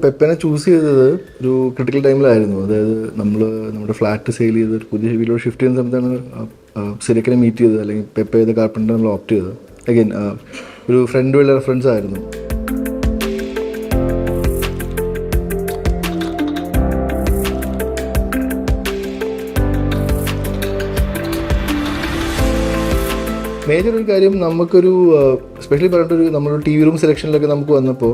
പെപ്പനെ choose ചെയ്തത് ഒരു critical ടൈമിലായിരുന്നു. അതായത് നമ്മുടെ ഫ്ലാറ്റ് സെയിൽ ചെയ്ത് ഒരു പുതിയ വീട്ടിലോട്ട് ഷിഫ്റ്റ് ചെയ്യുന്ന സമയത്താണ് സിരക്കിനെ മീറ്റ് ചെയ്തത്, അല്ലെങ്കിൽ പെപ്പ ചെയ്ത കാർപ്പൻ്റർ നമ്മൾ ഓപ്റ്റ് ചെയ്തത്. അഗൈൻ ഒരു ഫ്രണ്ട് വല്ല റെഫറൻസ് ആയിരുന്നു. മേജർ ഒരു കാര്യം നമുക്കൊരു സ്പെഷ്യലി പറഞ്ഞിട്ടൊരു നമ്മളൊരു ടി വി റൂം സെലക്ഷനിലൊക്കെ നമുക്ക് വന്നപ്പോൾ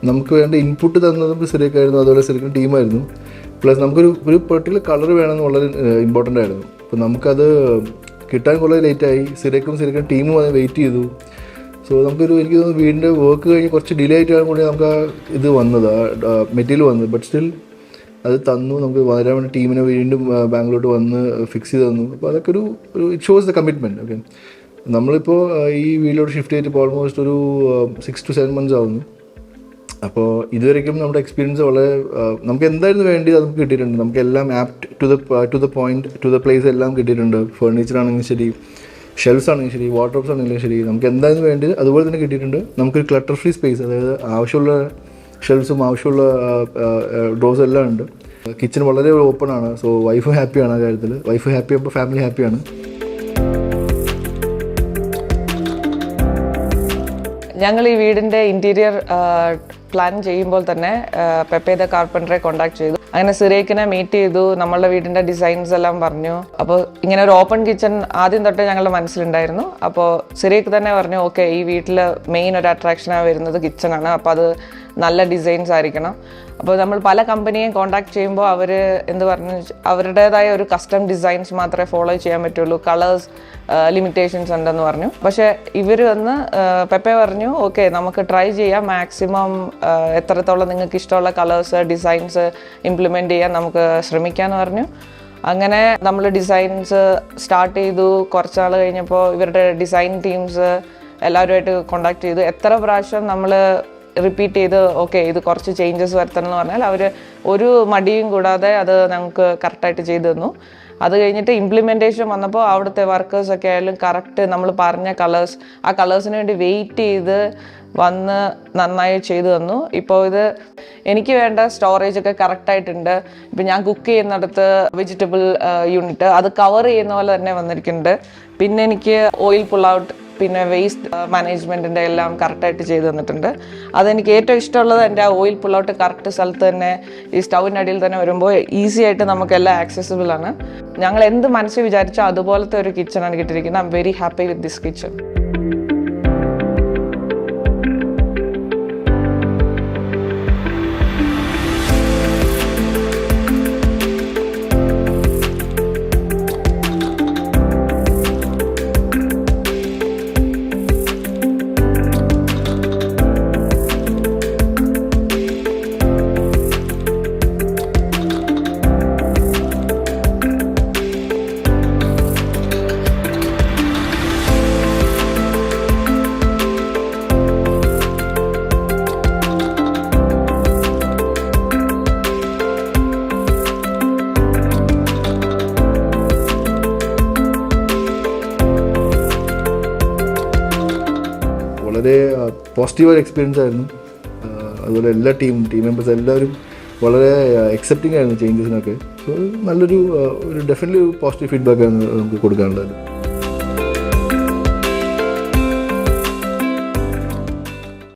നമുക്ക് വേണ്ട ഇൻപുട്ട് തന്നതും സിരക്കായിരുന്നു, അതുപോലെ സിരക്കിൻ്റെ ടീമായിരുന്നു. പ്ലസ് നമുക്കൊരു പെർട്ടിക്കുലർ കളർ വേണമെന്ന് വളരെ ഇമ്പോർട്ടൻ്റ് ആയിരുന്നു. അപ്പോൾ നമുക്കത് കിട്ടാൻ കുറേ ലേറ്റായി. സിരക്കും ടീമും അത് വെയിറ്റ് ചെയ്തു. സോ എനിക്ക് തോന്നുന്നു വീടിൻ്റെ വർക്ക് കഴിഞ്ഞ് കുറച്ച് ഡിലേ ആയിട്ടാണ് കൂടി നമുക്ക് ആ ഇത് വന്നത്, ആ മെറ്റീരിയൽ വന്നത്. ബട്ട് സ്റ്റിൽ അത് തന്നു. നമുക്ക് വരാൻ വേണ്ടി ടീമിനെ വീണ്ടും ബാംഗ്ലൂരോട്ട് വന്ന് ഫിക്സ് ചെയ്ത് തന്നു. അപ്പോൾ അതൊക്കെ ഒരു it shows the commitment. Okay, നമ്മളിപ്പോൾ ഈ വീട്ടിലോട്ട് ഷിഫ്റ്റ് ചെയ്തിട്ട് ഓൾമോസ്റ്റ് ഒരു 6 to 7 months ആവുന്നു. അപ്പോൾ ഇതുവരെയ്ക്കും നമ്മുടെ എക്സ്പീരിയൻസ് വളരെ നമുക്ക് എന്തായിരുന്നു വേണ്ടത് അത് നമുക്ക് കിട്ടിയിട്ടുണ്ട്. നമുക്കെല്ലാം apt to the point to the place എല്ലാം കിട്ടിയിട്ടുണ്ട്. ഫർണിച്ചറാണെങ്കിലും ശരി, ഷെൽഫ്സ് ആണെങ്കിലും ശരി, വാർഡ്രോബ്സ് ആണെങ്കിലും ശരി, നമുക്ക് എന്തായിരുന്നു വേണ്ടത് അതുപോലെ തന്നെ കിട്ടിയിട്ടുണ്ട്. നമുക്കൊരു ക്ലട്ടർ ഫ്രീ സ്പേസ്, അതായത് ആവശ്യമുള്ള ഷെൽഫ്സും ആവശ്യമുള്ള ഡ്രോസും എല്ലാം ഉണ്ട്. കിച്ചൺ വളരെ ഓപ്പൺ ആണ്. സോ വൈഫ് ഹാപ്പിയാണ് ആ കാര്യത്തിൽ. വൈഫ് ഹാപ്പി ആകുമ്പോൾ ഫാമിലി ഹാപ്പിയാണ്. ഞങ്ങൾ ഈ വീടിൻ്റെ ഇൻറ്റീരിയർ പ്ലാൻ ചെയ്യുമ്പോൾ തന്നെ പെപ്പെ ദ കാർപ്പൻ്ററെ കോൺടാക്ട് ചെയ്തു. അങ്ങനെ സിറേക്കിനെ മീറ്റ് ചെയ്തു. നമ്മളുടെ വീടിൻ്റെ ഡിസൈൻസ് എല്ലാം പറഞ്ഞു. അപ്പോൾ ഇങ്ങനെ ഒരു ഓപ്പൺ കിച്ചൺ ആദ്യം തൊട്ടേ ഞങ്ങളുടെ മനസ്സിലുണ്ടായിരുന്നു. അപ്പോൾ സിറേക്ക് തന്നെ പറഞ്ഞു, ഓക്കെ, ഈ വീട്ടിൽ മെയിൻ ഒരു അട്രാക്ഷനാണ് വരുന്നത് കിച്ചണാണ്, അപ്പോൾ അത് നല്ല ഡിസൈൻസ് ആയിരിക്കണം. അപ്പോൾ നമ്മൾ പല കമ്പനിയെയും കോൺടാക്ട് ചെയ്യുമ്പോൾ അവർ അവരുടേതായ ഒരു കസ്റ്റം ഡിസൈൻസ് മാത്രമേ ഫോളോ ചെയ്യാൻ പറ്റുള്ളൂ, കളേഴ്സ് ലിമിറ്റേഷൻസ് ഉണ്ടെന്ന് പറഞ്ഞു. പക്ഷേ ഇവർ വന്ന് പെപ്പെ പറഞ്ഞു, ഓക്കെ, നമുക്ക് ട്രൈ ചെയ്യാം, മാക്സിമം എത്രത്തോളം നിങ്ങൾക്ക് ഇഷ്ടമുള്ള കളേഴ്സ് ഡിസൈൻസ് ഇംപ്ലിമെൻറ്റ് ചെയ്യാൻ നമുക്ക് ശ്രമിക്കാമെന്ന് പറഞ്ഞു. അങ്ങനെ നമ്മൾ ഡിസൈൻസ് സ്റ്റാർട്ട് ചെയ്തു. കുറച്ചാൾ കഴിഞ്ഞപ്പോൾ ഇവരുടെ ഡിസൈൻ ടീംസ് എല്ലാവരുമായിട്ട് കോൺടാക്ട് ചെയ്തു. എത്ര പ്രാവശ്യം നമ്മൾ റിപ്പീറ്റ് ചെയ്ത് ഓക്കെ ഇത് കുറച്ച് ചേഞ്ചസ് വരുത്തണം എന്ന് പറഞ്ഞാൽ അവർ ഒരു മടിയും കൂടാതെ അത് ഞങ്ങൾക്ക് കറക്റ്റായിട്ട് ചെയ്തു തന്നു. അത് കഴിഞ്ഞിട്ട് ഇംപ്ലിമെൻറ്റേഷൻ വന്നപ്പോൾ അവിടുത്തെ വർക്കേഴ്സൊക്കെ ആയാലും കറക്റ്റ് നമ്മൾ പറഞ്ഞ കളേഴ്സ്, ആ കളേഴ്സിന് വേണ്ടി വെയിറ്റ് ചെയ്ത് വന്ന് നന്നായി ചെയ്തു തന്നു. ഇപ്പോൾ ഇത് എനിക്ക് വേണ്ട സ്റ്റോറേജൊക്കെ കറക്റ്റായിട്ടുണ്ട്. ഇപ്പം ഞാൻ കുക്ക് ചെയ്യുന്നിടത്ത് വെജിറ്റബിൾ യൂണിറ്റ് അത് കവർ ചെയ്യുന്ന പോലെ തന്നെ വന്നിരിക്കുന്നുണ്ട്. പിന്നെ എനിക്ക് ഓയിൽ പുൾ ഔട്ട്, പിന്നെ വേസ്റ്റ് മാനേജ്മെൻറ്റിൻ്റെ എല്ലാം കറക്റ്റായിട്ട് ചെയ്തു തന്നിട്ടുണ്ട്. അതെനിക്ക് ഏറ്റവും ഇഷ്ടമുള്ളത് എൻ്റെ ആ ഓയിൽ പുൾ ഔട്ട് കറക്റ്റ് സ്ഥലത്ത് തന്നെ ഈ സ്റ്റൗവിൻ്റെ അടിയിൽ തന്നെ വരുമ്പോൾ ഈസി ആയിട്ട് നമുക്കെല്ലാം ആക്സസിബിൾ ആണ്. ഞങ്ങൾ എന്ത് മനസ്സിൽ വിചാരിച്ചോ അതുപോലത്തെ ഒരു കിച്ചണാണ് കിട്ടിയിരിക്കുന്നത്. I am very happy with this kitchen. വളരെ പോസിറ്റീവായ എക്സ്പീരിയൻസ് ആയിരുന്നു. അതുപോലെ എല്ലാ ടീം മെമ്പേഴ്സ് എല്ലാവരും വളരെ അക്സെപ്റ്റിംഗ് ആയിരുന്നു ചേഞ്ചസിനൊക്കെ. സോ നല്ലൊരു ഡെഫിനറ്റ്ലി പോസിറ്റീവ് ഫീഡ്ബാക്കാണ് നമുക്ക് കൊടുക്കാനുള്ളത്.